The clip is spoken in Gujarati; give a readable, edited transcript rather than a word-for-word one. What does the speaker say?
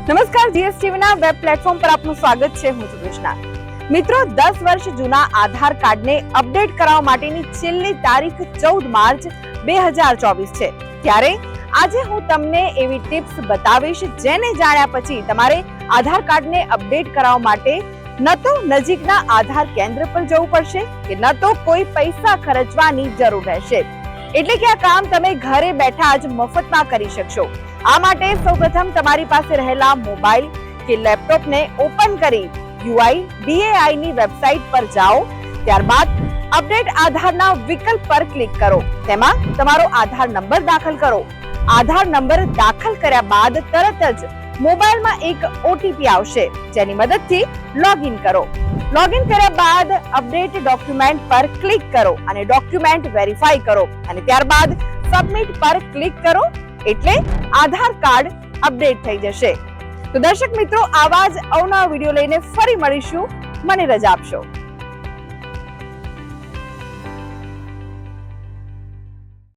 નમસ્કાર, જીએસટીવીના વેબ પ્લેટફોર્મ પર આપનું સ્વાગત છે. હું છું કૃષ્ણા. મિત્રો, 10 વર્ષ જૂના આધાર કાર્ડને અપડેટ કરાવવા માટેની છેલ્લી તારીખ 14 માર્ચ 2024 છે. ત્યારે આજે હું તમને એવી ટિપ્સ બતાવીશ જેને જાણ્યા પછી તમારે આધાર કાર્ડને અપડેટ કરાવવા માટે ન તો નજીકના આધાર કેન્દ્ર પર જવું પડશે કે ન તો કોઈ પૈસા ખર્ચવાની જરૂર રહેશે. એટલે કે આ કામ તમે ઘરે બેઠા જ મફતમાં કરી શકશો. આ માટે સૌપ્રથમ તમારી પાસે રહેલા મોબાઈલ કે લેપટોપને ઓપન કરી UIDAI ની વેબસાઇટ પર જાઓ. ત્યારબાદ અપડેટ આધારના વિકલ્પ પર ક્લિક કરો. તેમાં તમારો આધાર નંબર દાખલ કરો. આધાર નંબર દાખલ કર્યા બાદ તરત જ મોબાઈલમાં એક OTP આવશે, જેની મદદથી લોગિન કરો. લોગિન કર્યા બાદ અપડેટ ડોક્યુમેન્ટ પર ક્લિક કરો અને ડોક્યુમેન્ટ વેરીફાઈ કરો અને ત્યારબાદ સબમિટ પર ક્લિક કરો એટલે આધાર કાર્ડ અપડેટ થઈ જશે. તો દર્શક મિત્રો, આવા જ અવનવા વિડીયો લઈને ફરી મળીશું. મને રજા આપશો.